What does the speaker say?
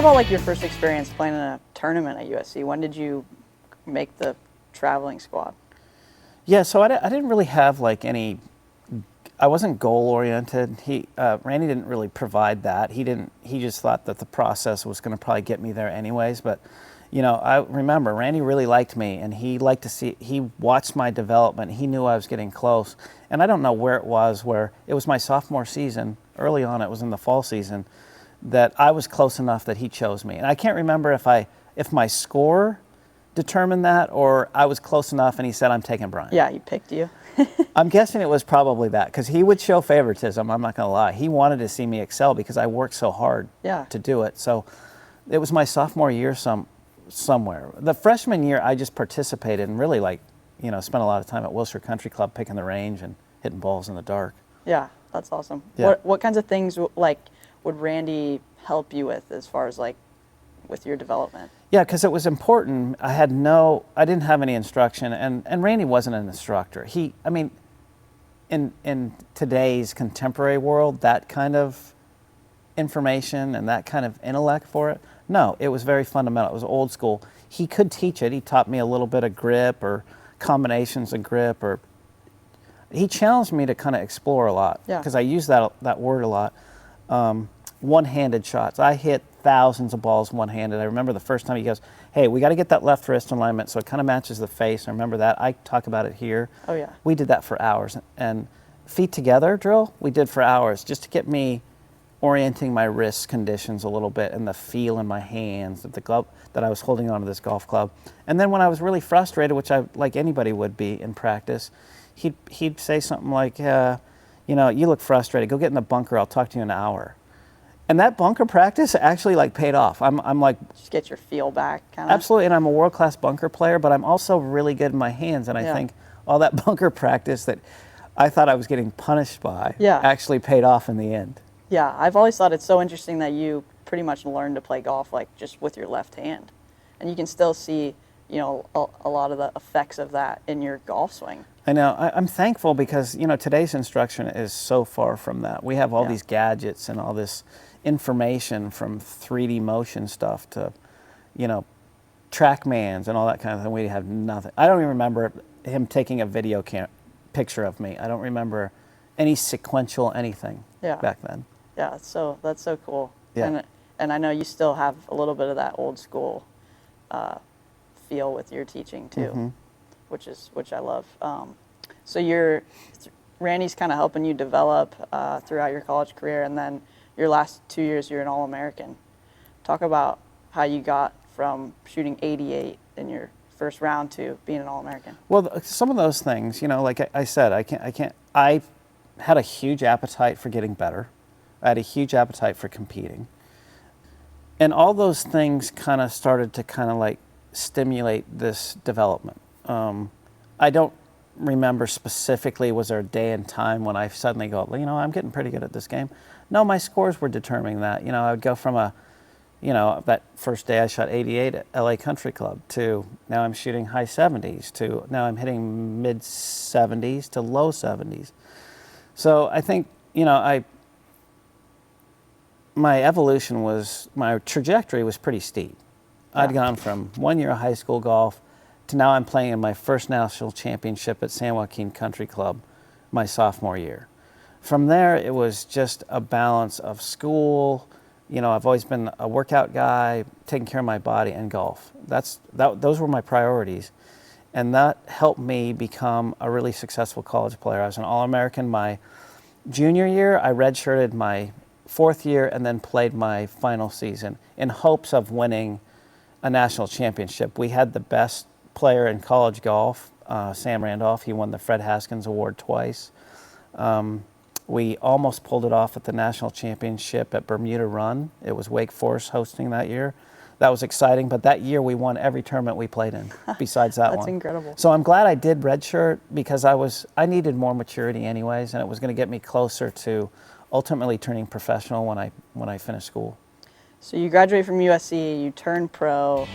about like your first experience playing in a tournament at USC. When did you make the traveling squad? Yeah, so I didn't really have like any. I wasn't goal oriented. Randy didn't really provide that. He just thought that the process was going to probably get me there anyways. But you know, I remember Randy really liked me, and he liked to see. He watched my development. He knew I was getting close, and I don't know where it was. Where it was my sophomore season. Early on, it was in the fall season that I was close enough that he chose me. And I can't remember if my score determined that, or I was close enough and he said, I'm taking Brian. Yeah, he picked you. I'm guessing it was probably that, because he would show favoritism, I'm not going to lie. He wanted to see me excel because I worked so hard to do it. So it was my sophomore year somewhere. The freshman year, I just participated and really spent a lot of time at Wilshire Country Club picking the range and hitting balls in the dark. Yeah, that's awesome. Yeah. What kinds of things would Randy help you with as far as with your development? Yeah, because it was important. I didn't have any instruction, and Randy wasn't an instructor. In today's contemporary world, that kind of information and that kind of intellect for it, no, it was very fundamental. It was old school. He could teach it. He taught me a little bit of grip or combinations of grip, or he challenged me to kind of explore a lot, because I use that word a lot. One-handed shots. I hit thousands of balls one-handed. I remember the first time he goes, hey, we got to get that left wrist alignment so it kind of matches the face. I remember that. I talk about it here. Oh, yeah. We did that for hours. And feet together drill, we did for hours just to get me orienting my wrist conditions a little bit and the feel in my hands of the glove that I was holding onto this golf club. And then when I was really frustrated, which I like anybody would be in practice, he'd say something like, you look frustrated. Go get in the bunker. I'll talk to you in an hour. And that bunker practice actually paid off. I'm like, just get your feel back, kind of. Absolutely, and I'm a world-class bunker player, but I'm also really good in my hands. And I think all that bunker practice that I thought I was getting punished by actually paid off in the end. Yeah, I've always thought it's so interesting that you pretty much learned to play golf just with your left hand, and you can still see a lot of the effects of that in your golf swing. I know. I'm thankful because today's instruction is so far from that. We have all these gadgets and all this information, from 3D motion stuff to, TrackMans and all that kind of thing. We have nothing. I don't even remember him taking a video picture of me. I don't remember any sequential anything back then. Yeah, that's so cool. Yeah. And I know you still have a little bit of that old school feel with your teaching too, which I love. So Randy's kind of helping you develop throughout your college career, and then your last 2 years, you're an All-American. Talk about how you got from shooting 88 in your first round to being an All-American. Well, some of those things, like I said, I had a huge appetite for getting better. I had a huge appetite for competing. And all those things kind of started to stimulate this development. I don't remember specifically, was there a day and time when I suddenly go, I'm getting pretty good at this game. No, my scores were determining that. I would go from that first day I shot 88 at LA Country Club to now I'm shooting high 70s to now I'm hitting mid 70s to low 70s. So I think, my trajectory was pretty steep. I'd gone from 1 year of high school golf to now I'm playing in my first national championship at San Joaquin Country Club my sophomore year. From there, it was just a balance of school. I've always been a workout guy, taking care of my body, and golf. Those were my priorities. And that helped me become a really successful college player. I was an All-American my junior year. I redshirted my fourth year and then played my final season in hopes of winning a national championship. We had the best player in college golf, Sam Randolph. He won the Fred Haskins Award twice. We almost pulled it off at the national championship at Bermuda Run. It was Wake Forest hosting that year. That was exciting, but that year we won every tournament we played in besides that one. That's incredible. So I'm glad I did redshirt because I needed more maturity anyways, and it was going to get me closer to ultimately turning professional when I finished school. So you graduate from USC, you turn pro.